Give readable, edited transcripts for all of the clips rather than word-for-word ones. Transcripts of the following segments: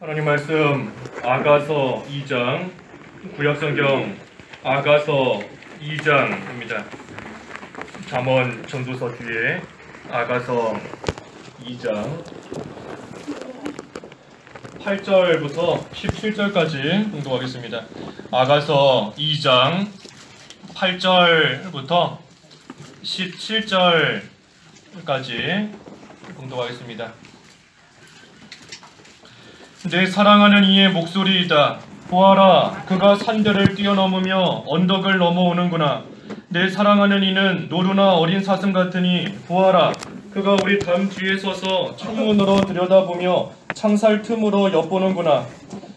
하나님 말씀 아가서 2장, 구약성경 아가서 2장입니다. 잠언 전도서 뒤에 아가서 2장 8절부터 17절까지 공독하겠습니다. 아가서 2장 8절부터 17절까지 공독하겠습니다. 내 사랑하는 이의 목소리이다. 보아라, 그가 산들을 뛰어넘으며 언덕을 넘어오는구나. 내 사랑하는 이는 노루나 어린 사슴 같으니 보아라, 그가 우리 담 뒤에 서서 창문으로 들여다보며 창살 틈으로 엿보는구나.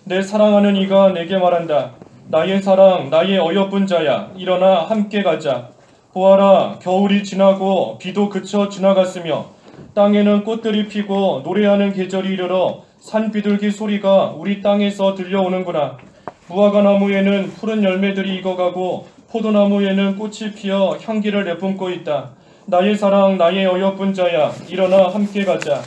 내 사랑하는 이가 내게 말한다. 나의 사랑, 나의 어여쁜 자야, 일어나 함께 가자. 보아라, 겨울이 지나고 비도 그쳐 지나갔으며 땅에는 꽃들이 피고 노래하는 계절이 이르러 산비둘기 소리가 우리 땅에서 들려오는구나. 무화과 나무에는 푸른 열매들이 익어가고 포도나무에는 꽃이 피어 향기를 내뿜고 있다. 나의 사랑, 나의 어여쁜 자야, 일어나 함께 가자.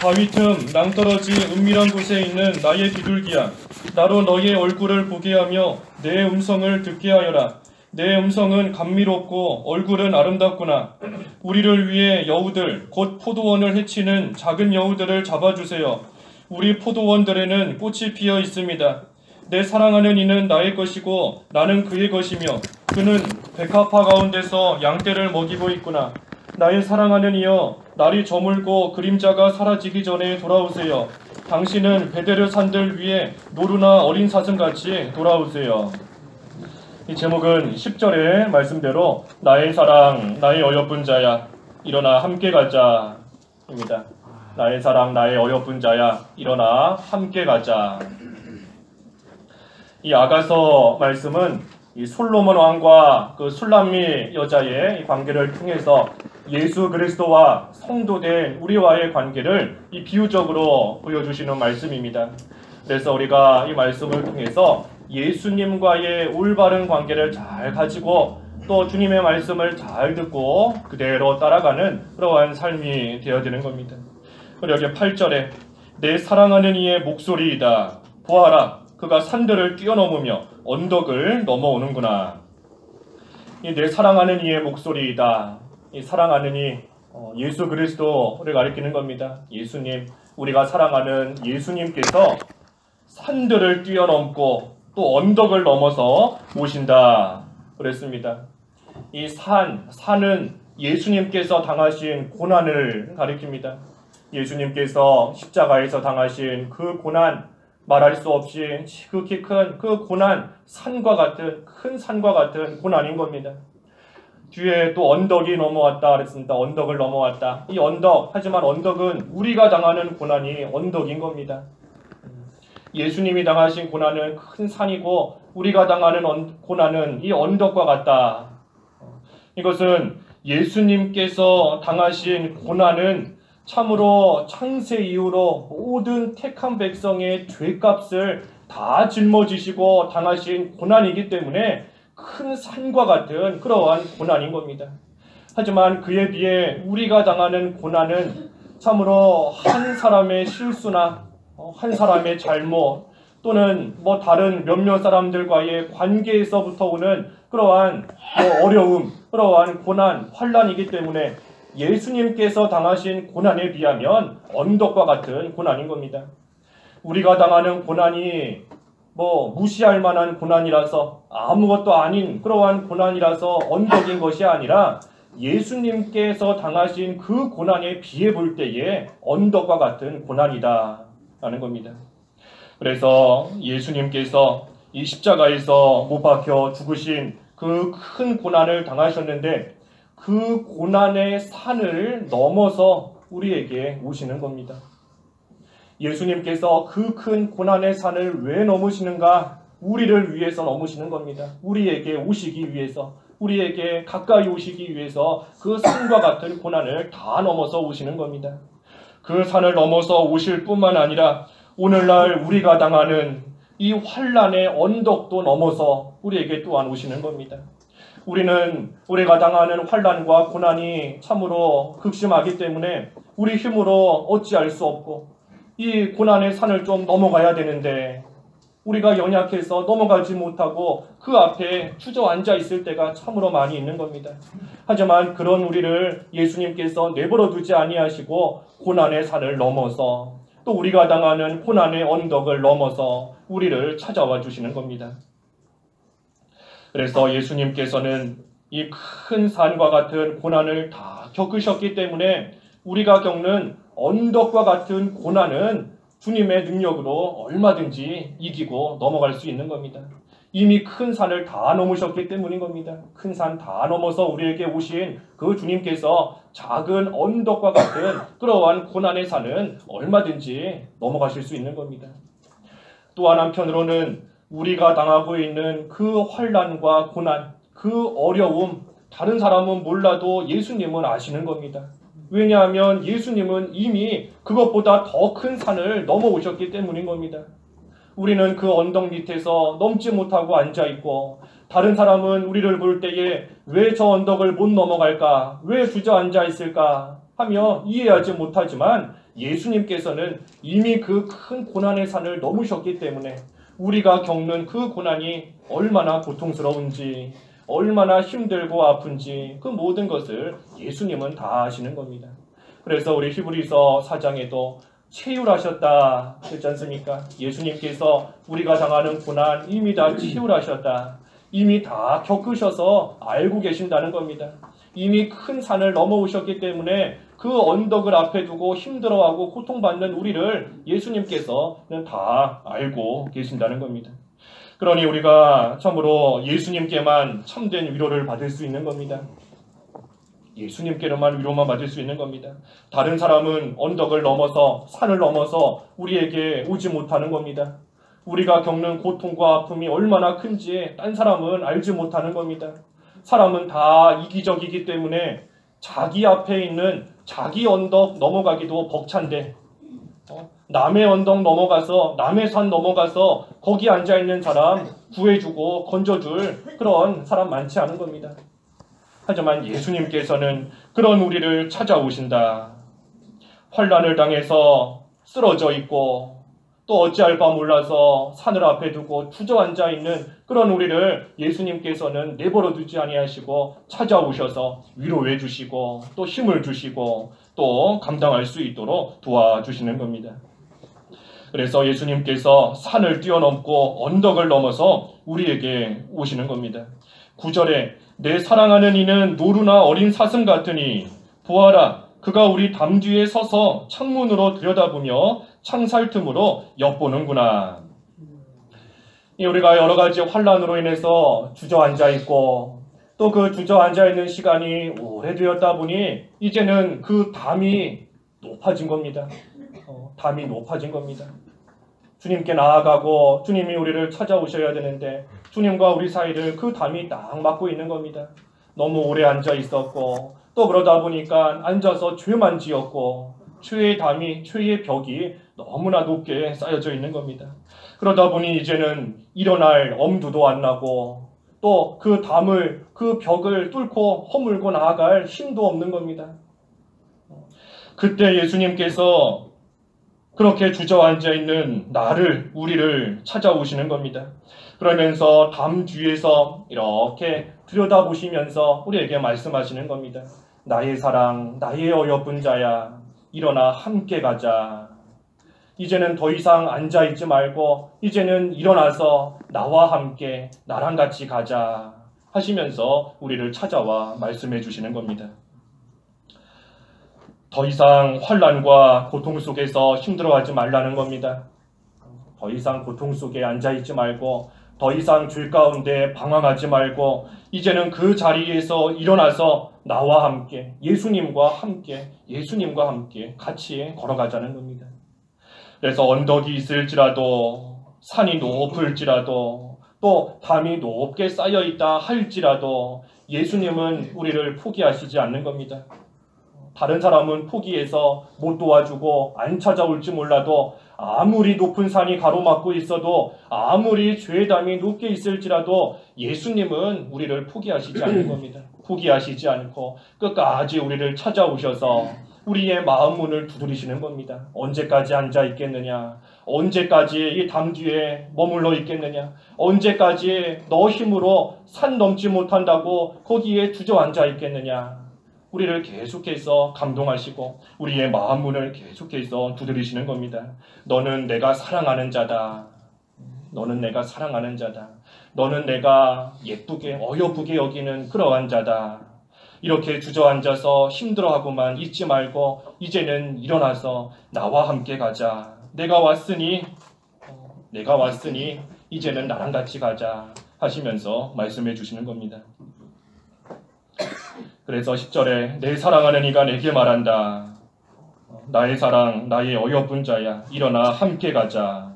바위 틈 낭떠러지 은밀한 곳에 있는 나의 비둘기야, 나로 너의 얼굴을 보게 하며 내 음성을 듣게 하여라. 내 음성은 감미롭고 얼굴은 아름답구나. 우리를 위해 여우들, 곧 포도원을 해치는 작은 여우들을 잡아주세요. 우리 포도원들에는 꽃이 피어 있습니다. 내 사랑하는 이는 나의 것이고 나는 그의 것이며 그는 백합화 가운데서 양떼를 먹이고 있구나. 나의 사랑하는 이여, 날이 저물고 그림자가 사라지기 전에 돌아오세요. 당신은 베데르 산들 위에 노루나 어린 사슴같이 돌아오세요. 이 제목은 10절의 말씀대로 나의 사랑, 나의 어여쁜 자야, 일어나 함께 가자 입니다. 나의 사랑, 나의 어여쁜 자야, 일어나 함께 가자. 이 아가서 말씀은 이 솔로몬 왕과 그 술람미 여자의 이 관계를 통해서 예수 그리스도와 성도된 우리와의 관계를 이 비유적으로 보여주시는 말씀입니다. 그래서 우리가 이 말씀을 통해서 예수님과의 올바른 관계를 잘 가지고 또 주님의 말씀을 잘 듣고 그대로 따라가는 그러한 삶이 되어야 되는 겁니다. 그리고 여기 8절에 내 사랑하는 이의 목소리이다. 보아라, 그가 산들을 뛰어넘으며 언덕을 넘어오는구나. 이 내 사랑하는 이의 목소리이다. 이 사랑하는 이 예수 그리스도를 가리키는 겁니다. 예수님, 우리가 사랑하는 예수님께서 산들을 뛰어넘고 또 언덕을 넘어서 오신다 그랬습니다. 이 산은 예수님께서 당하신 고난을 가리킵니다. 예수님께서 십자가에서 당하신 그 고난, 말할 수 없이 지극히 큰 그 고난, 큰 산과 같은 고난인 겁니다. 뒤에 또 언덕이 넘어왔다 그랬습니다. 언덕을 넘어왔다. 이 언덕, 하지만 언덕은 우리가 당하는 고난이 언덕인 겁니다. 예수님이 당하신 고난은 큰 산이고 우리가 당하는 고난은 이 언덕과 같다. 이것은 예수님께서 당하신 고난은 참으로 창세 이후로 모든 택한 백성의 죄값을 다 짊어지시고 당하신 고난이기 때문에 큰 산과 같은 그러한 고난인 겁니다. 하지만 그에 비해 우리가 당하는 고난은 참으로 한 사람의 실수나 한 사람의 잘못 또는 다른 몇몇 사람들과의 관계에서부터 오는 그러한 어려움, 그러한 고난, 환난이기 때문에 예수님께서 당하신 고난에 비하면 언덕과 같은 고난인 겁니다. 우리가 당하는 고난이 무시할 만한 고난이라서 아무것도 아닌 그러한 고난이라서 언덕인 것이 아니라 예수님께서 당하신 그 고난에 비해 볼 때에 언덕과 같은 고난이다 라는 겁니다. 그래서 예수님께서 이 십자가에서 못 박혀 죽으신 그 큰 고난을 당하셨는데 그 고난의 산을 넘어서 우리에게 오시는 겁니다. 예수님께서 그 큰 고난의 산을 왜 넘으시는가? 우리를 위해서 넘으시는 겁니다. 우리에게 오시기 위해서, 우리에게 가까이 오시기 위해서 그 산과 같은 고난을 다 넘어서 오시는 겁니다. 그 산을 넘어서 오실 뿐만 아니라 오늘날 우리가 당하는 이 환난의 언덕도 넘어서 우리에게 또한 오시는 겁니다. 우리가 당하는 환난과 고난이 참으로 극심하기 때문에 우리 힘으로 어찌할 수 없고 이 고난의 산을 좀 넘어가야 되는데 우리가 연약해서 넘어가지 못하고 그 앞에 주저앉아 있을 때가 참으로 많이 있는 겁니다. 하지만 그런 우리를 예수님께서 내버려 두지 아니하시고 고난의 산을 넘어서 또 우리가 당하는 고난의 언덕을 넘어서 우리를 찾아와 주시는 겁니다. 그래서 예수님께서는 이 큰 산과 같은 고난을 다 겪으셨기 때문에 우리가 겪는 언덕과 같은 고난은 주님의 능력으로 얼마든지 이기고 넘어갈 수 있는 겁니다. 이미 큰 산을 다 넘으셨기 때문인 겁니다. 큰 산 다 넘어서 우리에게 오신 그 주님께서 작은 언덕과 같은 그러한 고난의 산은 얼마든지 넘어가실 수 있는 겁니다. 또한 한편으로는 우리가 당하고 있는 그 환난과 고난, 그 어려움, 다른 사람은 몰라도 예수님은 아시는 겁니다. 왜냐하면 예수님은 이미 그것보다 더 큰 산을 넘어오셨기 때문인 겁니다. 우리는 그 언덕 밑에서 넘지 못하고 앉아있고 다른 사람은 우리를 볼 때에 왜 저 언덕을 못 넘어갈까? 왜 주저앉아 있을까? 하며 이해하지 못하지만 예수님께서는 이미 그 큰 고난의 산을 넘으셨기 때문에 우리가 겪는 그 고난이 얼마나 고통스러운지 얼마나 힘들고 아픈지 그 모든 것을 예수님은 다 아시는 겁니다. 그래서 우리 히브리서 4장에도 치유하셨다 했지 않습니까? 예수님께서 우리가 당하는 고난 이미 다 치유하셨다. 이미 다 겪으셔서 알고 계신다는 겁니다. 이미 큰 산을 넘어오셨기 때문에 그 언덕을 앞에 두고 힘들어하고 고통받는 우리를 예수님께서는 다 알고 계신다는 겁니다. 그러니 우리가 참으로 예수님께만 참된 위로를 받을 수 있는 겁니다. 예수님께로만 위로만 받을 수 있는 겁니다. 다른 사람은 언덕을 넘어서 산을 넘어서 우리에게 오지 못하는 겁니다. 우리가 겪는 고통과 아픔이 얼마나 큰지 딴 사람은 알지 못하는 겁니다. 사람은 다 이기적이기 때문에 자기 앞에 있는 자기 언덕 넘어가기도 벅찬데 남의 언덕 넘어가서 남의 산 넘어가서 거기 앉아있는 사람 구해주고 건져줄 그런 사람 많지 않은 겁니다. 하지만 예수님께서는 그런 우리를 찾아오신다. 환난을 당해서 쓰러져 있고 또 어찌할 바 몰라서 산을 앞에 두고 주저앉아 있는 그런 우리를 예수님께서는 내버려 두지 아니하시고 찾아오셔서 위로해 주시고 또 힘을 주시고 또 감당할 수 있도록 도와주시는 겁니다. 그래서 예수님께서 산을 뛰어넘고 언덕을 넘어서 우리에게 오시는 겁니다. 9절에 내 사랑하는 이는 노루나 어린 사슴 같으니 보아라 그가 우리 담 뒤에 서서 창문으로 들여다보며 창살 틈으로 엿보는구나. 우리가 여러 가지 환난으로 인해서 주저앉아 있고 또 그 주저앉아 있는 시간이 오래되었다 보니 이제는 그 담이 높아진 겁니다. 담이 높아진 겁니다. 주님께 나아가고 주님이 우리를 찾아오셔야 되는데 주님과 우리 사이를 그 담이 딱 막고 있는 겁니다. 너무 오래 앉아 있었고 또 그러다 보니까 앉아서 죄만 지었고 죄의 담이 죄의 벽이 너무나 높게 쌓여져 있는 겁니다. 그러다 보니 이제는 일어날 엄두도 안 나고 또 그 담을 그 벽을 뚫고 허물고 나아갈 힘도 없는 겁니다. 그때 예수님께서 그렇게 주저앉아 있는 나를 우리를 찾아오시는 겁니다. 그러면서 담 뒤에서 이렇게 들여다보시면서 우리에게 말씀하시는 겁니다. 나의 사랑, 나의 어여쁜 자야, 일어나 함께 가자. 이제는 더 이상 앉아있지 말고 이제는 일어나서 나와 함께 나랑 같이 가자 하시면서 우리를 찾아와 말씀해 주시는 겁니다. 더 이상 환난과 고통 속에서 힘들어하지 말라는 겁니다. 더 이상 고통 속에 앉아있지 말고 더 이상 죄 가운데 방황하지 말고 이제는 그 자리에서 일어나서 나와 함께 예수님과 함께 같이 걸어가자는 겁니다. 그래서 언덕이 있을지라도 산이 높을지라도 또 담이 높게 쌓여있다 할지라도 예수님은 우리를 포기하시지 않는 겁니다. 다른 사람은 포기해서 못 도와주고 안 찾아올지 몰라도 아무리 높은 산이 가로막고 있어도 아무리 죄의 담이 높게 있을지라도 예수님은 우리를 포기하시지 않는 겁니다. 포기하시지 않고 끝까지 우리를 찾아오셔서 우리의 마음 문을 두드리시는 겁니다. 언제까지 앉아 있겠느냐? 언제까지 이 담 뒤에 머물러 있겠느냐? 언제까지 너 힘으로 산 넘지 못한다고 거기에 주저앉아 있겠느냐? 우리를 계속해서 감동하시고 우리의 마음 문을 계속해서 두드리시는 겁니다. 너는 내가 사랑하는 자다. 너는 내가 사랑하는 자다. 너는 내가 예쁘게 어여쁘게 여기는 그러한 자다. 이렇게 주저앉아서 힘들어하고만 있지 말고 이제는 일어나서 나와 함께 가자. 내가 왔으니 이제는 나랑 같이 가자 하시면서 말씀해 주시는 겁니다. 그래서 10절에 내 사랑하는 이가 내게 말한다. 나의 사랑, 나의 어여쁜 자야. 일어나 함께 가자.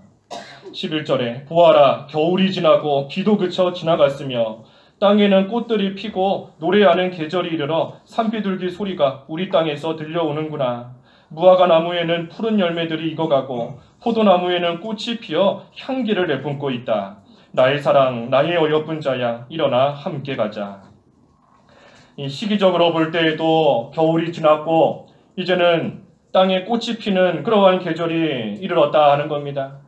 11절에 보아라, 겨울이 지나고 비도 그쳐 지나갔으며 땅에는 꽃들이 피고 노래하는 계절이 이르러 산비둘기 소리가 우리 땅에서 들려오는구나. 무화과 나무에는 푸른 열매들이 익어가고 포도나무에는 꽃이 피어 향기를 내뿜고 있다. 나의 사랑, 나의 어여쁜 자야. 일어나 함께 가자. 이 시기적으로 볼 때에도 겨울이 지났고 이제는 땅에 꽃이 피는 그러한 계절이 이르렀다 하는 겁니다.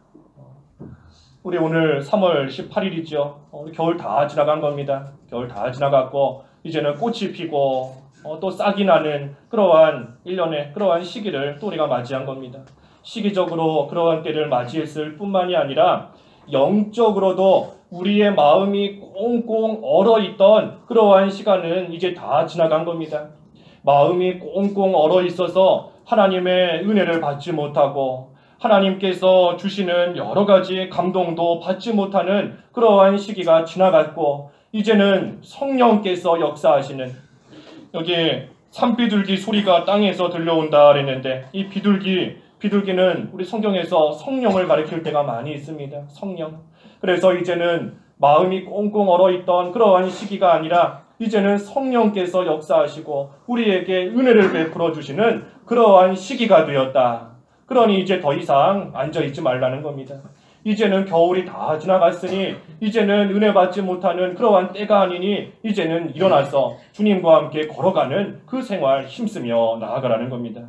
우리 오늘 3월 18일이죠. 우리 겨울 다 지나간 겁니다. 겨울 다 지나갔고 이제는 꽃이 피고 또 싹이 나는 그러한 1년의 그러한 시기를 또 우리가 맞이한 겁니다. 시기적으로 그러한 때를 맞이했을 뿐만이 아니라 영적으로도 우리의 마음이 꽁꽁 얼어있던 그러한 시간은 이제 다 지나간 겁니다. 마음이 꽁꽁 얼어있어서 하나님의 은혜를 받지 못하고 하나님께서 주시는 여러 가지 감동도 받지 못하는 그러한 시기가 지나갔고 이제는 성령께서 역사하시는 여기 산비둘기 소리가 땅에서 들려온다 그랬는데 이 비둘기는 우리 성경에서 성령을 가리킬 때가 많이 있습니다. 성령. 그래서 이제는 마음이 꽁꽁 얼어있던 그러한 시기가 아니라 이제는 성령께서 역사하시고 우리에게 은혜를 베풀어 주시는 그러한 시기가 되었다. 그러니 이제 더 이상 앉아있지 말라는 겁니다. 이제는 겨울이 다 지나갔으니 이제는 은혜 받지 못하는 그러한 때가 아니니 이제는 일어나서 주님과 함께 걸어가는 그 생활 힘쓰며 나아가라는 겁니다.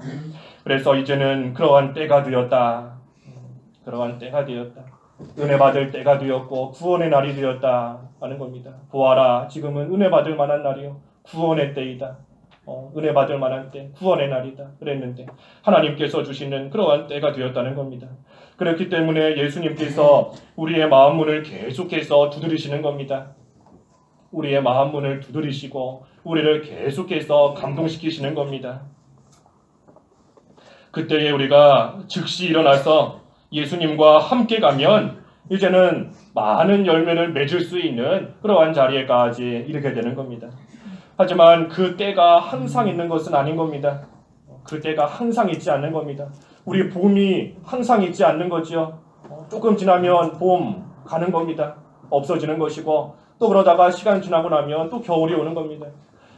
그래서 이제는 그러한 때가 되었다. 그러한 때가 되었다. 은혜 받을 때가 되었고 구원의 날이 되었다 하는 겁니다. 보아라, 지금은 은혜 받을 만한 날이요. 구원의 때이다. 은혜 받을 만한 때, 구원의 날이다 그랬는데 하나님께서 주시는 그러한 때가 되었다는 겁니다. 그렇기 때문에 예수님께서 우리의 마음 문을 계속해서 두드리시는 겁니다. 우리의 마음 문을 두드리시고 우리를 계속해서 감동시키시는 겁니다. 그때에 우리가 즉시 일어나서 예수님과 함께 가면 이제는 많은 열매를 맺을 수 있는 그러한 자리에까지 이르게 되는 겁니다. 하지만 그 때가 항상 있는 것은 아닌 겁니다. 그 때가 항상 있지 않는 겁니다. 우리 봄이 항상 있지 않는 거죠. 조금 지나면 봄 가는 겁니다. 없어지는 것이고 또 그러다가 시간 지나고 나면 또 겨울이 오는 겁니다.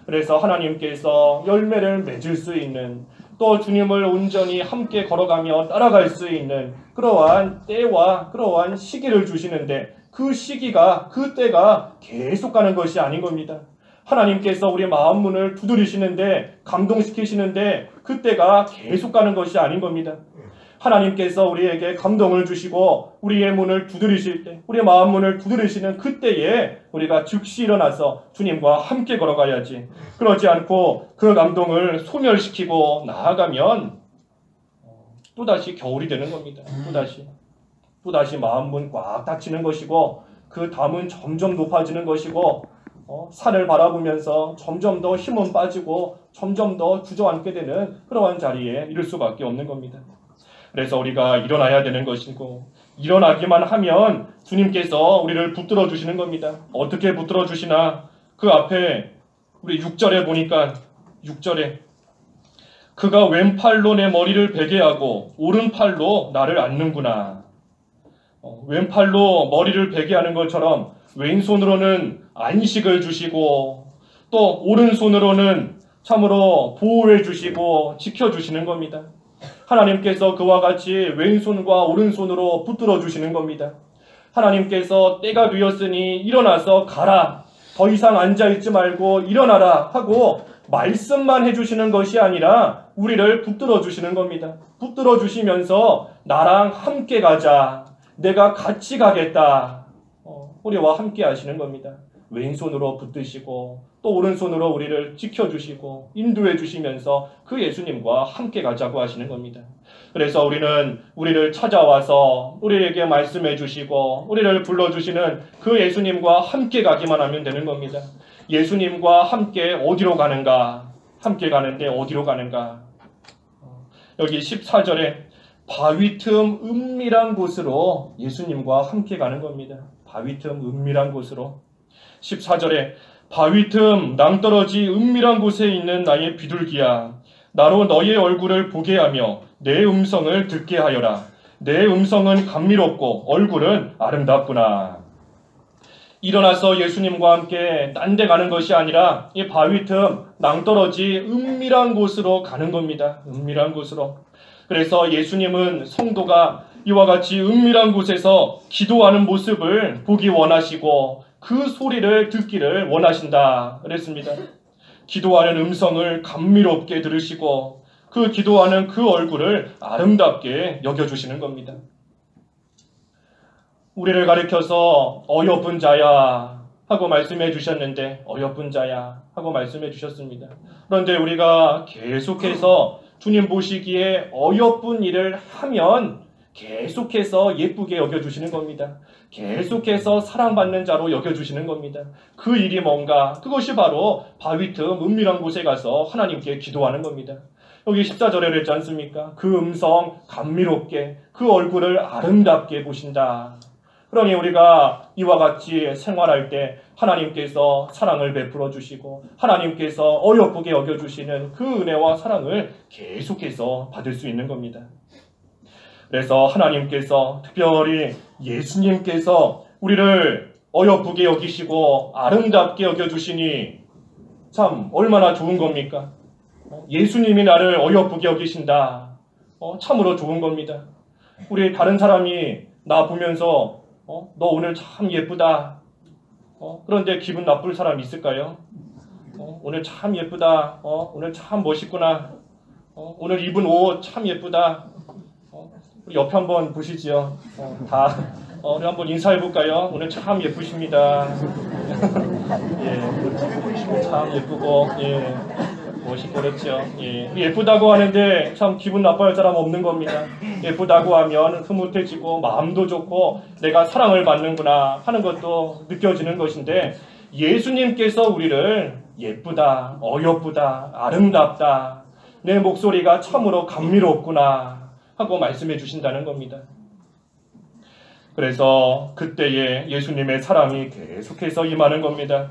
그래서 하나님께서 열매를 맺을 수 있는 또 주님을 온전히 함께 걸어가며 따라갈 수 있는 그러한 때와 그러한 시기를 주시는데 그 시기가 그 때가 계속 가는 것이 아닌 겁니다. 하나님께서 우리 마음 문을 두드리시는데 감동시키시는데 그때가 계속 가는 것이 아닌 겁니다. 하나님께서 우리에게 감동을 주시고 우리의 문을 두드리실 때 우리의 마음 문을 두드리시는 그때에 우리가 즉시 일어나서 주님과 함께 걸어가야지. 그러지 않고 그 감동을 소멸시키고 나아가면 또다시 겨울이 되는 겁니다. 또다시 마음 문 꽉 닫히는 것이고 그 담은 점점 높아지는 것이고 산을 바라보면서 점점 더 힘은 빠지고 점점 더 주저앉게 되는 그러한 자리에 이를 수밖에 없는 겁니다. 그래서 우리가 일어나야 되는 것이고 일어나기만 하면 주님께서 우리를 붙들어 주시는 겁니다. 어떻게 붙들어 주시나? 그 앞에 우리 6절에 보니까 6절에 그가 왼팔로 내 머리를 베게 하고 오른팔로 나를 안는구나. 왼팔로 머리를 베게 하는 것처럼 왼손으로는 안식을 주시고 또 오른손으로는 참으로 보호해 주시고 지켜주시는 겁니다. 하나님께서 그와 같이 왼손과 오른손으로 붙들어 주시는 겁니다. 하나님께서 때가 되었으니 일어나서 가라. 더 이상 앉아있지 말고 일어나라 하고 말씀만 해주시는 것이 아니라 우리를 붙들어 주시는 겁니다. 붙들어 주시면서 나랑 함께 가자. 내가 같이 가겠다. 우리와 함께 하시는 겁니다. 왼손으로 붙드시고 또 오른손으로 우리를 지켜주시고 인도해 주시면서 그 예수님과 함께 가자고 하시는 겁니다. 그래서 우리는 우리를 찾아와서 우리에게 말씀해 주시고 우리를 불러주시는 그 예수님과 함께 가기만 하면 되는 겁니다. 예수님과 함께 어디로 가는가? 함께 가는데 어디로 가는가? 여기 14절에 바위 틈 은밀한 곳으로 예수님과 함께 가는 겁니다. 바위 틈 은밀한 곳으로. 14절에 바위 틈 낭떠러지 은밀한 곳에 있는 나의 비둘기야, 나로 너의 얼굴을 보게 하며 내 음성을 듣게 하여라. 내 음성은 감미롭고 얼굴은 아름답구나. 일어나서 예수님과 함께 딴 데 가는 것이 아니라 이 바위 틈 낭떠러지 은밀한 곳으로 가는 겁니다. 은밀한 곳으로. 그래서 예수님은 성도가 이와 같이 은밀한 곳에서 기도하는 모습을 보기 원하시고 그 소리를 듣기를 원하신다 그랬습니다. 기도하는 음성을 감미롭게 들으시고 그 기도하는 그 얼굴을 아름답게 여겨주시는 겁니다. 우리를 가리켜서 어여쁜 자야 하고 말씀해 주셨는데, 어여쁜 자야 하고 말씀해 주셨습니다. 그런데 우리가 계속해서 주님 보시기에 어여쁜 일을 하면 계속해서 예쁘게 여겨주시는 겁니다. 계속해서 사랑받는 자로 여겨주시는 겁니다. 그 일이 뭔가? 그것이 바로 바위 틈 은밀한 곳에 가서 하나님께 기도하는 겁니다. 여기 14절에 그랬지 않습니까? 그 음성 감미롭게, 그 얼굴을 아름답게 보신다. 그러니 우리가 이와 같이 생활할 때 하나님께서 사랑을 베풀어 주시고 하나님께서 어여쁘게 여겨주시는 그 은혜와 사랑을 계속해서 받을 수 있는 겁니다. 그래서 하나님께서, 특별히 예수님께서 우리를 어여쁘게 여기시고 아름답게 여겨주시니 참 얼마나 좋은 겁니까? 예수님이 나를 어여쁘게 여기신다. 참으로 좋은 겁니다. 우리 다른 사람이 나 보면서 너 오늘 참 예쁘다. 그런데 기분 나쁠 사람 있을까요? 오늘 참 예쁘다. 오늘 참 멋있구나. 오늘 입은 옷 참 예쁘다. 우리 옆에 한번 보시지요. 우리 한번 인사해볼까요? 오늘 참 예쁘십니다. 예, 참 예쁘고, 예, 멋있고 그렇죠. 예, 예쁘다고 하는데 참 기분 나빠할 사람 없는 겁니다. 예쁘다고 하면 흐뭇해지고 마음도 좋고 내가 사랑을 받는구나 하는 것도 느껴지는 것인데, 예수님께서 우리를 예쁘다, 어여쁘다, 아름답다, 내 목소리가 참으로 감미롭구나 하고 말씀해 주신다는 겁니다. 그래서 그때에 예수님의 사랑이 계속해서 임하는 겁니다.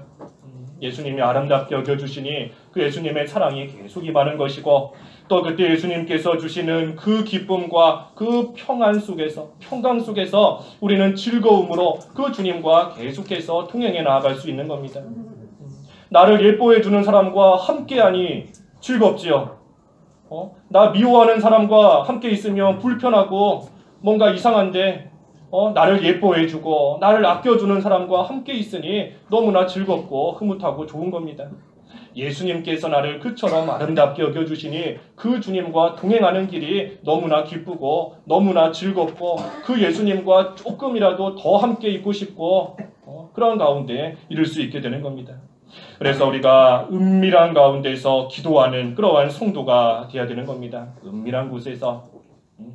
예수님이 아름답게 여겨주시니 그 예수님의 사랑이 계속 임하는 것이고, 또 그때 예수님께서 주시는 그 기쁨과 그 평안 속에서, 평강 속에서 우리는 즐거움으로 그 주님과 계속해서 통행해 나아갈 수 있는 겁니다. 나를 예뻐해 주는 사람과 함께하니 즐겁지요. 나 미워하는 사람과 함께 있으면 불편하고 뭔가 이상한데, 나를 예뻐해주고 나를 아껴주는 사람과 함께 있으니 너무나 즐겁고 흐뭇하고 좋은 겁니다. 예수님께서 나를 그처럼 아름답게 여겨주시니 그 주님과 동행하는 길이 너무나 기쁘고 너무나 즐겁고 그 예수님과 조금이라도 더 함께 있고 싶고 그런 가운데 이룰 수 있게 되는 겁니다. 그래서 우리가 은밀한 가운데서 기도하는 그러한 성도가 되어야 되는 겁니다. 은밀한 곳에서,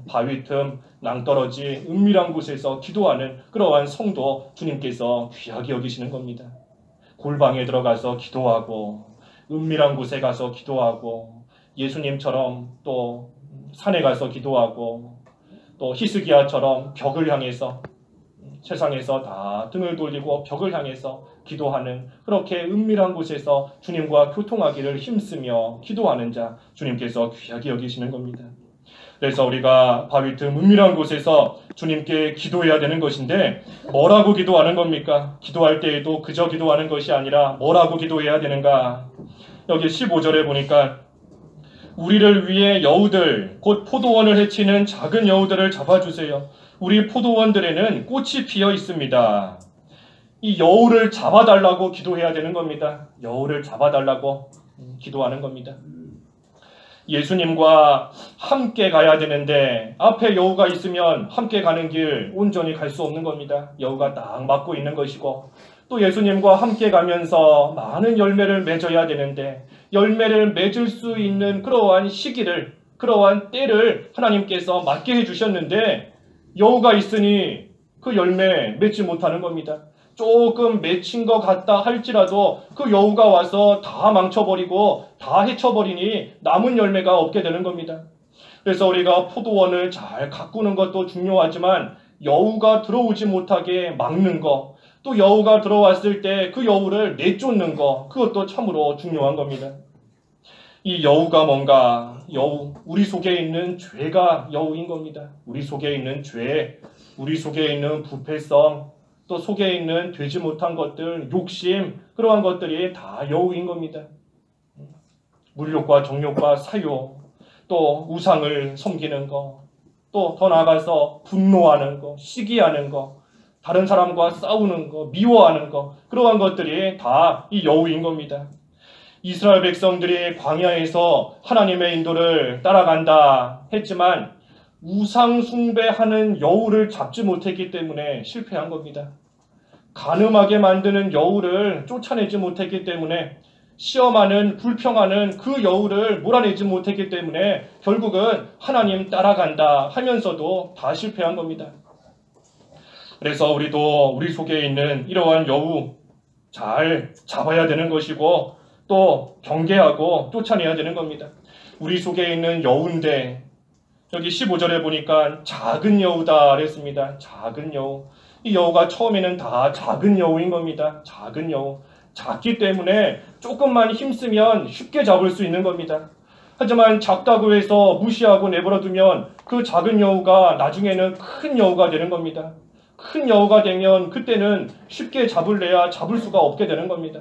바위 틈 낭떠러지 은밀한 곳에서 기도하는 그러한 성도 주님께서 귀하게 여기시는 겁니다. 골방에 들어가서 기도하고 은밀한 곳에 가서 기도하고 예수님처럼 또 산에 가서 기도하고 또 히스기야처럼 벽을 향해서, 세상에서 다 등을 돌리고 벽을 향해서 기도하는, 그렇게 은밀한 곳에서 주님과 교통하기를 힘쓰며 기도하는 자 주님께서 귀하게 여기시는 겁니다. 그래서 우리가 바위 틈 은밀한 곳에서 주님께 기도해야 되는 것인데, 뭐라고 기도하는 겁니까? 기도할 때에도 그저 기도하는 것이 아니라 뭐라고 기도해야 되는가? 여기 15절에 보니까 우리를 위해 여우들, 곧 포도원을 해치는 작은 여우들을 잡아주세요. 우리 포도원들에는 꽃이 피어 있습니다. 이 여우를 잡아달라고 기도해야 되는 겁니다. 여우를 잡아달라고. 기도하는 겁니다. 예수님과 함께 가야 되는데 앞에 여우가 있으면 함께 가는 길 온전히 갈 수 없는 겁니다. 여우가 딱 막고 있는 것이고, 또 예수님과 함께 가면서 많은 열매를 맺어야 되는데 열매를 맺을 수 있는 그러한 시기를, 그러한 때를 하나님께서 맞게 해주셨는데 여우가 있으니 그 열매 맺지 못하는 겁니다. 조금 맺힌 것 같다 할지라도 그 여우가 와서 다 망쳐버리고 다 해쳐버리니 남은 열매가 없게 되는 겁니다. 그래서 우리가 포도원을 잘 가꾸는 것도 중요하지만 여우가 들어오지 못하게 막는 것, 또 여우가 들어왔을 때 그 여우를 내쫓는 것, 그것도 참으로 중요한 겁니다. 이 여우가 뭔가? 여우, 우리 속에 있는 죄가 여우인 겁니다. 우리 속에 있는 죄, 우리 속에 있는 부패성, 또 속에 있는 되지 못한 것들, 욕심, 그러한 것들이 다 여우인 겁니다. 물욕과 정욕과 사욕, 또 우상을 섬기는 것, 또 더 나아가서 분노하는 것, 시기하는 것, 다른 사람과 싸우는 것, 미워하는 것, 그러한 것들이 다 이 여우인 겁니다. 이스라엘 백성들이 광야에서 하나님의 인도를 따라간다 했지만 우상 숭배하는 여우를 잡지 못했기 때문에 실패한 겁니다. 간음하게 만드는 여우를 쫓아내지 못했기 때문에, 시험하는, 불평하는 그 여우를 몰아내지 못했기 때문에 결국은 하나님 따라간다 하면서도 다 실패한 겁니다. 그래서 우리도 우리 속에 있는 이러한 여우 잘 잡아야 되는 것이고 또 경계하고 쫓아내야 되는 겁니다. 우리 속에 있는 여우인데 여기 15절에 보니까 작은 여우다 그랬습니다. 작은 여우. 이 여우가 처음에는 다 작은 여우인 겁니다. 작은 여우. 작기 때문에 조금만 힘쓰면 쉽게 잡을 수 있는 겁니다. 하지만 작다고 해서 무시하고 내버려두면 그 작은 여우가 나중에는 큰 여우가 되는 겁니다. 큰 여우가 되면 그때는 쉽게 잡을래야 잡을 수가 없게 되는 겁니다.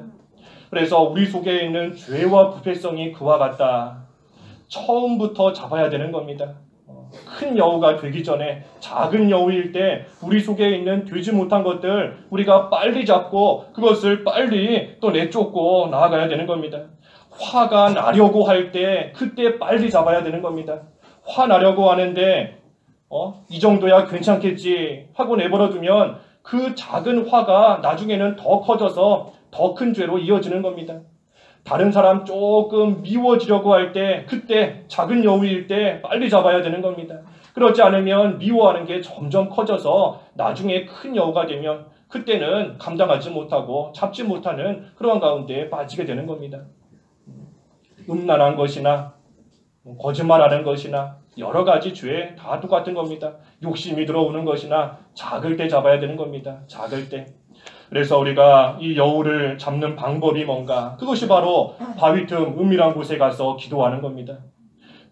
그래서 우리 속에 있는 죄와 부패성이 그와 같다. 처음부터 잡아야 되는 겁니다. 큰 여우가 되기 전에 작은 여우일 때 우리 속에 있는 되지 못한 것들 우리가 빨리 잡고 그것을 빨리 또 내쫓고 나아가야 되는 겁니다. 화가 나려고 할 때 그때 빨리 잡아야 되는 겁니다. 화 나려고 하는데 이 정도야 괜찮겠지 하고 내버려두면 그 작은 화가 나중에는 더 커져서 더 큰 죄로 이어지는 겁니다. 다른 사람 조금 미워지려고 할 때 그때 작은 여우일 때 빨리 잡아야 되는 겁니다. 그렇지 않으면 미워하는 게 점점 커져서 나중에 큰 여우가 되면 그때는 감당하지 못하고 잡지 못하는 그러한 가운데에 빠지게 되는 겁니다. 음란한 것이나 거짓말하는 것이나 여러 가지 죄 다 똑같은 겁니다. 욕심이 들어오는 것이나 작을 때 잡아야 되는 겁니다. 작을 때. 그래서 우리가 이 여우를 잡는 방법이 뭔가? 그것이 바로 바위 틈 은밀한 곳에 가서 기도하는 겁니다.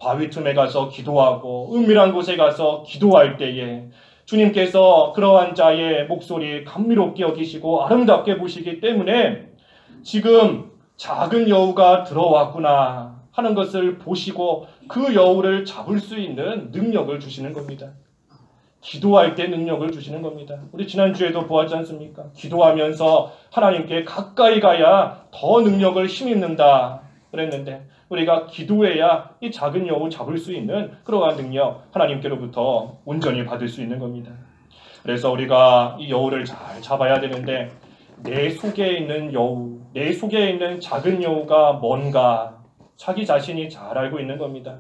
바위 틈에 가서 기도하고 은밀한 곳에 가서 기도할 때에 주님께서 그러한 자의 목소리 감미롭게 여기시고 아름답게 보시기 때문에 지금 작은 여우가 들어왔구나 하는 것을 보시고 그 여우를 잡을 수 있는 능력을 주시는 겁니다. 기도할 때 능력을 주시는 겁니다. 우리 지난주에도 보았지 않습니까? 기도하면서 하나님께 가까이 가야 더 능력을 힘입는다 그랬는데 우리가 기도해야 이 작은 여우 잡을 수 있는 그러한 능력 하나님께로부터 온전히 받을 수 있는 겁니다. 그래서 우리가 이 여우를 잘 잡아야 되는데 내 속에 있는 여우, 내 속에 있는 작은 여우가 뭔가 자기 자신이 잘 알고 있는 겁니다.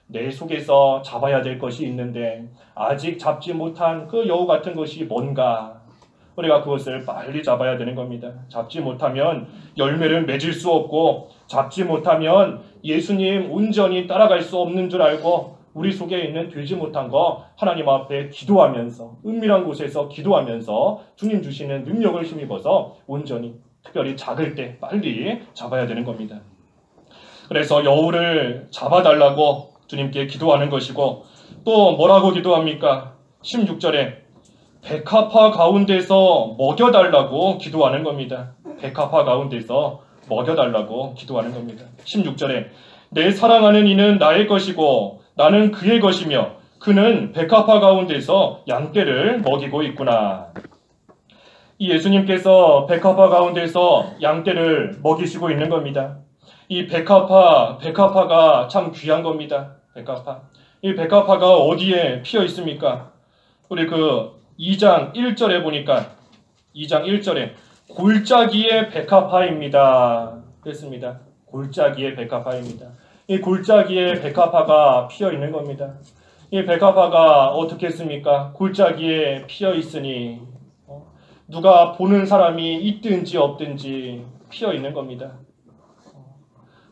내 속에서 잡아야 될 것이 있는데 아직 잡지 못한 그 여우 같은 것이 뭔가 우리가 그것을 빨리 잡아야 되는 겁니다. 잡지 못하면 열매를 맺을 수 없고 잡지 못하면 예수님 온전히 따라갈 수 없는 줄 알고 우리 속에 있는 되지 못한 거 하나님 앞에 기도하면서 은밀한 곳에서 기도하면서 주님 주시는 능력을 힘입어서 온전히 특별히 작을 때 빨리 잡아야 되는 겁니다. 그래서 여우를 잡아달라고 주님께 기도하는 것이고 또 뭐라고 기도합니까? 16절에 백합화 가운데서 먹여달라고 기도하는 겁니다. 백합화 가운데서 먹여달라고 기도하는 겁니다. 16절에 내 사랑하는 이는 나의 것이고 나는 그의 것이며 그는 백합화 가운데서 양떼를 먹이고 있구나. 이 예수님께서 백합화 가운데서 양떼를 먹이시고 있는 겁니다. 이 백합화가 참 귀한 겁니다. 백합화. 이 백합화가 어디에 피어 있습니까? 우리 그 2장 1절에 보니까 2장 1절에 골짜기의 백합화입니다. 그랬습니다. 골짜기의 백합화입니다. 이 골짜기에 백합화가 피어 있는 겁니다. 이 백합화가 어떻게 했습니까? 골짜기에 피어 있으니 누가 보는 사람이 있든지 없든지 피어 있는 겁니다.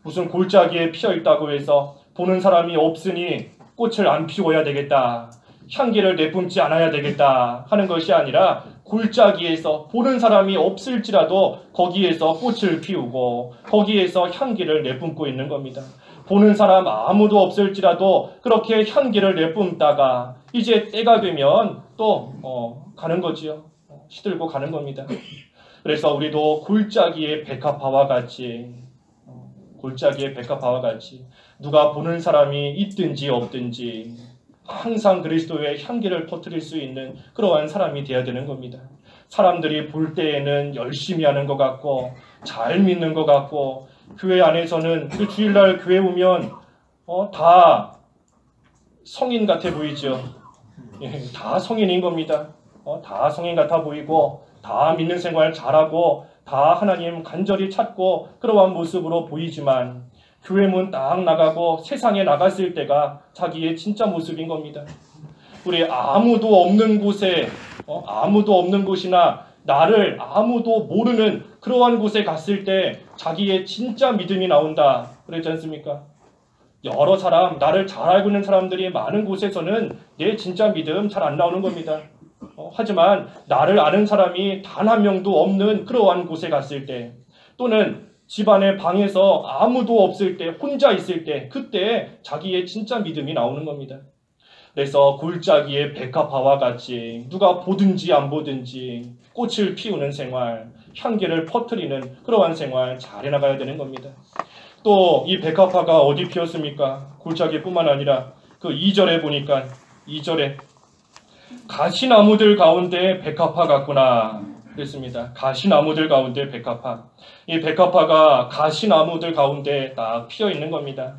무슨 골짜기에 피어 있다고 해서 보는 사람이 없으니 꽃을 안 피워야 되겠다, 향기를 내뿜지 않아야 되겠다 하는 것이 아니라 골짜기에서 보는 사람이 없을지라도 거기에서 꽃을 피우고 거기에서 향기를 내뿜고 있는 겁니다. 보는 사람 아무도 없을지라도 그렇게 향기를 내뿜다가 이제 때가 되면 또 가는 거지요. 시들고 가는 겁니다. 그래서 우리도 골짜기의 백합화와 같이 누가 보는 사람이 있든지 없든지 항상 그리스도의 향기를 퍼뜨릴 수 있는 그러한 사람이 되어야 되는 겁니다. 사람들이 볼 때에는 열심히 하는 것 같고 잘 믿는 것 같고 교회 안에서는 그 주일날 교회 오면 다 성인 같아 보이죠. 다 성인인 겁니다. 다 성인 같아 보이고 다 믿는 생활 잘하고 다 하나님 간절히 찾고 그러한 모습으로 보이지만 교회 문 딱 나가고 세상에 나갔을 때가 자기의 진짜 모습인 겁니다. 우리 아무도 없는 곳에 아무도 없는 곳이나 나를 아무도 모르는 그러한 곳에 갔을 때 자기의 진짜 믿음이 나온다 그랬지 않습니까? 여러 사람, 나를 잘 알고 있는 사람들이 많은 곳에서는 내 진짜 믿음 잘 안 나오는 겁니다. 하지만 나를 아는 사람이 단 한 명도 없는 그러한 곳에 갔을 때, 또는 집안의 방에서 아무도 없을 때, 혼자 있을 때, 그때 자기의 진짜 믿음이 나오는 겁니다. 그래서 골짜기의 백합화와 같이 누가 보든지 안 보든지 꽃을 피우는 생활, 향기를 퍼뜨리는 그러한 생활 잘 해나가야 되는 겁니다. 또 이 백합화가 어디 피었습니까? 골짜기뿐만 아니라 그 2절에 보니까 2절에 가시나무들 가운데 백합화 같구나 그랬습니다. 가시나무들 가운데 백합화. 이 백합화가 가시나무들 가운데 딱 피어 있는 겁니다.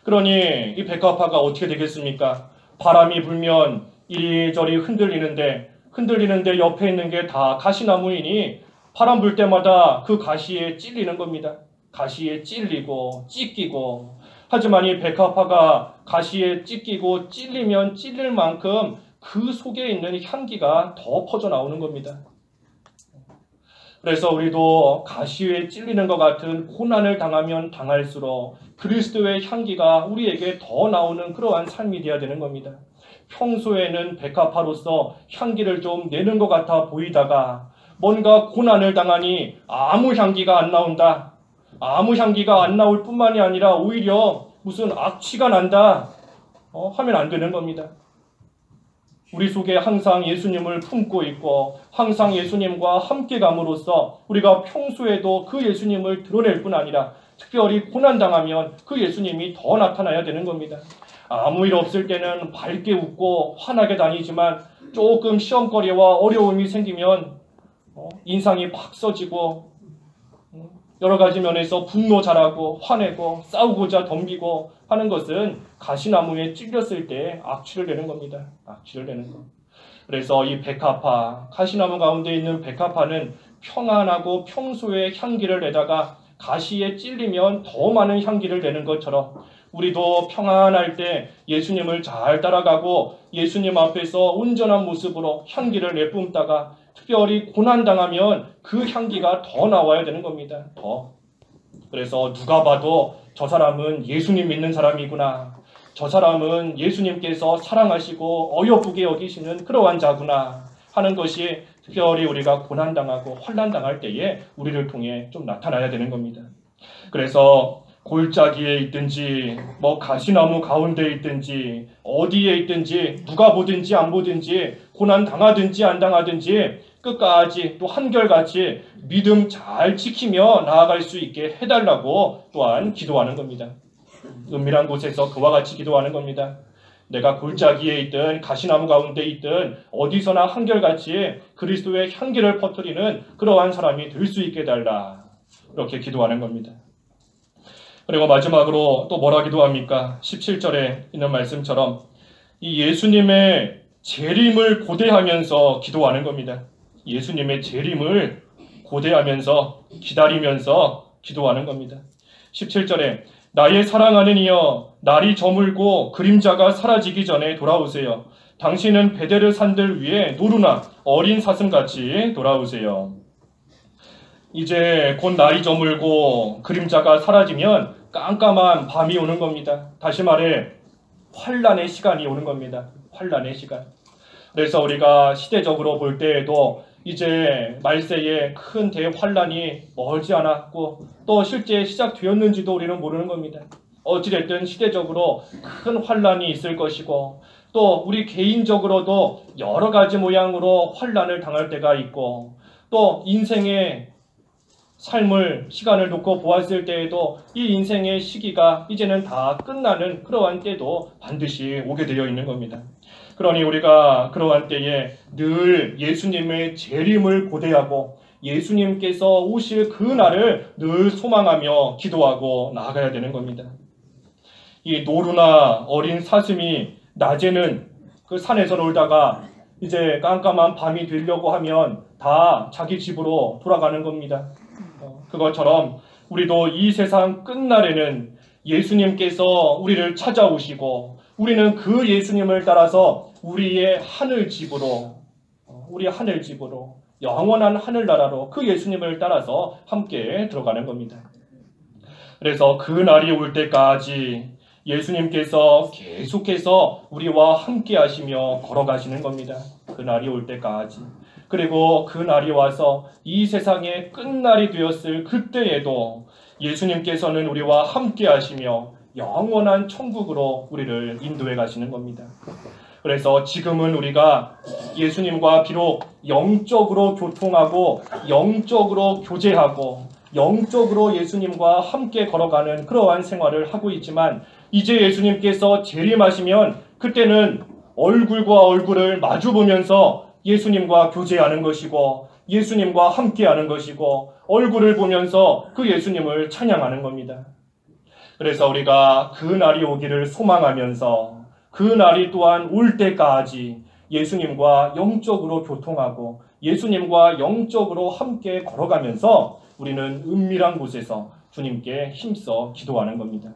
그러니 이 백합화가 어떻게 되겠습니까? 바람이 불면 이리저리 흔들리는데 옆에 있는 게 다 가시나무이니 바람 불 때마다 그 가시에 찔리는 겁니다. 가시에 찔리고 찢기고. 하지만 이 백합화가 가시에 찢기고 찔리면 찔릴 만큼 그 속에 있는 향기가 더 퍼져 나오는 겁니다. 그래서 우리도 가시에 찔리는 것 같은 고난을 당하면 당할수록 그리스도의 향기가 우리에게 더 나오는 그러한 삶이 되어야 되는 겁니다. 평소에는 백합화로서 향기를 좀 내는 것 같아 보이다가 뭔가 고난을 당하니 아무 향기가 안 나온다. 아무 향기가 안 나올 뿐만이 아니라 오히려 무슨 악취가 난다 하면 안 되는 겁니다. 우리 속에 항상 예수님을 품고 있고 항상 예수님과 함께 감으로써 우리가 평소에도 그 예수님을 드러낼 뿐 아니라 특별히 고난당하면 그 예수님이 더 나타나야 되는 겁니다. 아무 일 없을 때는 밝게 웃고 환하게 다니지만 조금 시험거리와 어려움이 생기면 인상이 팍 써지고 여러 가지 면에서 분노 잘하고 화내고 싸우고자 덤비고 하는 것은 가시나무에 찔렸을 때 악취를 내는 겁니다. 악취를 내는 것. 그래서 이 백합화, 가시나무 가운데 있는 백합화는 평안하고 평소에 향기를 내다가 가시에 찔리면 더 많은 향기를 내는 것처럼 우리도 평안할 때 예수님을 잘 따라가고 예수님 앞에서 온전한 모습으로 향기를 내뿜다가 특별히 고난당하면 그 향기가 더 나와야 되는 겁니다. 더. 그래서 누가 봐도 저 사람은 예수님 믿는 사람이구나. 저 사람은 예수님께서 사랑하시고 어여쁘게 여기시는 그러한 자구나 하는 것이 특별히 우리가 고난당하고 환난당할 때에 우리를 통해 좀 나타나야 되는 겁니다. 그래서 골짜기에 있든지 가시나무 가운데 있든지 어디에 있든지 누가 보든지 안 보든지 고난 당하든지 안 당하든지 끝까지 또 한결같이 믿음 잘 지키며 나아갈 수 있게 해달라고 또한 기도하는 겁니다. 은밀한 곳에서 그와 같이 기도하는 겁니다. 내가 골짜기에 있든 가시나무 가운데 있든 어디서나 한결같이 그리스도의 향기를 퍼뜨리는 그러한 사람이 될 수 있게 해달라. 그렇게 기도하는 겁니다. 그리고 마지막으로 또 뭐라 기도합니까? 17절에 있는 말씀처럼 이 예수님의 재림을 고대하면서 기도하는 겁니다. 예수님의 재림을 고대하면서 기다리면서 기도하는 겁니다. 17절에 나의 사랑하는 이여 날이 저물고 그림자가 사라지기 전에 돌아오세요. 당신은 베데르 산들 위에 노루나 어린 사슴같이 돌아오세요. 이제 곧 날이 저물고 그림자가 사라지면 깜깜한 밤이 오는 겁니다. 다시 말해 환란의 시간이 오는 겁니다. 환란의 시간. 그래서 우리가 시대적으로 볼 때에도 이제 말세에 큰 대환란이 멀지 않았고 또 실제 시작되었는지도 우리는 모르는 겁니다. 어찌됐든 시대적으로 큰 환란이 있을 것이고 또 우리 개인적으로도 여러 가지 모양으로 환란을 당할 때가 있고 또 인생의 삶을 시간을 놓고 보았을 때에도 이 인생의 시기가 이제는 다 끝나는 그러한 때도 반드시 오게 되어 있는 겁니다. 그러니 우리가 그러한 때에 늘 예수님의 재림을 고대하고 예수님께서 오실 그 날을 늘 소망하며 기도하고 나아가야 되는 겁니다. 이 노루나 어린 사슴이 낮에는 그 산에서 놀다가 이제 깜깜한 밤이 되려고 하면 다 자기 집으로 돌아가는 겁니다. 그것처럼 우리도 이 세상 끝날에는 예수님께서 우리를 찾아오시고 우리는 그 예수님을 따라서 우리의 하늘집으로 영원한 하늘나라로 그 예수님을 따라서 함께 들어가는 겁니다. 그래서 그 날이 올 때까지 예수님께서 계속해서 우리와 함께 하시며 걸어가시는 겁니다. 그 날이 올 때까지. 그리고 그 날이 와서 이 세상의 끝날이 되었을 그때에도 예수님께서는 우리와 함께 하시며 영원한 천국으로 우리를 인도해 가시는 겁니다. 그래서 지금은 우리가 예수님과 비록 영적으로 교통하고 영적으로 교제하고 영적으로 예수님과 함께 걸어가는 그러한 생활을 하고 있지만 이제 예수님께서 재림하시면 그때는 얼굴과 얼굴을 마주보면서 예수님과 교제하는 것이고 예수님과 함께하는 것이고 얼굴을 보면서 그 예수님을 찬양하는 겁니다. 그래서 우리가 그 날이 오기를 소망하면서 그 날이 또한 올 때까지 예수님과 영적으로 교통하고 예수님과 영적으로 함께 걸어가면서 우리는 은밀한 곳에서 주님께 힘써 기도하는 겁니다.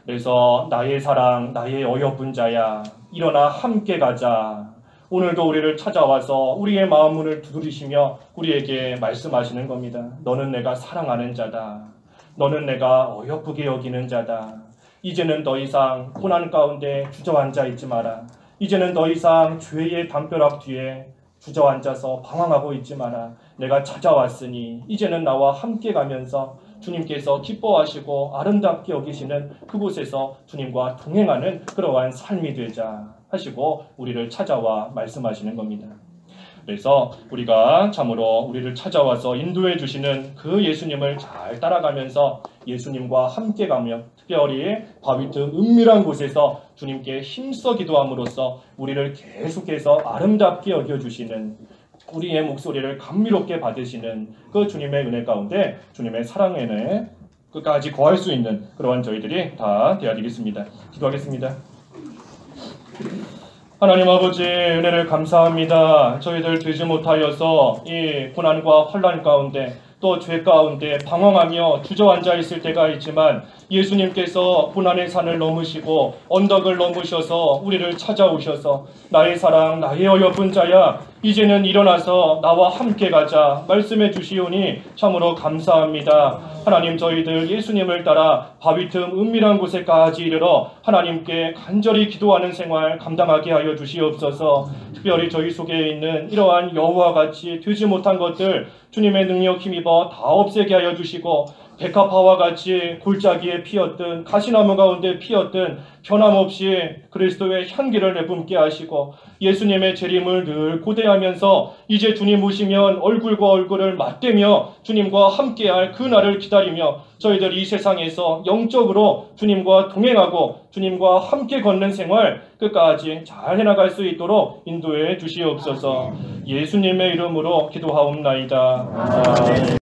그래서 나의 사랑, 나의 어여쁜 자야, 일어나 함께 가자. 오늘도 우리를 찾아와서 우리의 마음 문을 두드리시며 우리에게 말씀하시는 겁니다. 너는 내가 사랑하는 자다. 너는 내가 어여쁘게 여기는 자다. 이제는 더 이상 고난 가운데 주저앉아 있지 마라. 이제는 더 이상 죄의 담벼락 뒤에 주저앉아서 방황하고 있지 마라. 내가 찾아왔으니 이제는 나와 함께 가면서 주님께서 기뻐하시고 아름답게 여기시는 그곳에서 주님과 동행하는 그러한 삶이 되자 하시고 우리를 찾아와 말씀하시는 겁니다. 그래서 우리가 참으로 우리를 찾아와서 인도해 주시는 그 예수님을 잘 따라가면서 예수님과 함께 가며 특별히 바위 틈 은밀한 곳에서 주님께 힘써 기도함으로써 우리를 계속해서 아름답게 여겨주시는 우리의 목소리를 감미롭게 받으시는 그 주님의 은혜 가운데 주님의 사랑의 은혜 끝까지 거할 수 있는 그러한 저희들이 다 되어야 되겠습니다. 기도하겠습니다. 하나님 아버지 은혜를 감사합니다. 저희들 되지 못하여서 이 고난과 환난 가운데 또 죄 가운데 방황하며 주저앉아 있을 때가 있지만 예수님께서 고난의 산을 넘으시고 언덕을 넘으셔서 우리를 찾아오셔서 나의 사랑 나의 어여쁜 자야 이제는 일어나서 나와 함께 가자 말씀해 주시오니 참으로 감사합니다. 하나님 저희들 예수님을 따라 바위 틈 은밀한 곳에까지 이르러 하나님께 간절히 기도하는 생활 감당하게 하여 주시옵소서. 특별히 저희 속에 있는 이러한 여우와 같이 되지 못한 것들 주님의 능력 힘입어 다 없애게 하여 주시고 백합화와 같이 골짜기에 피었든 가시나무 가운데 피었든 변함없이 그리스도의 향기를 내뿜게 하시고 예수님의 재림을 늘 고대하면서 이제 주님 오시면 얼굴과 얼굴을 맞대며 주님과 함께할 그 날을 기다리며 저희들 이 세상에서 영적으로 주님과 동행하고 주님과 함께 걷는 생활 끝까지 잘 해나갈 수 있도록 인도해 주시옵소서. 예수님의 이름으로 기도하옵나이다. 아멘.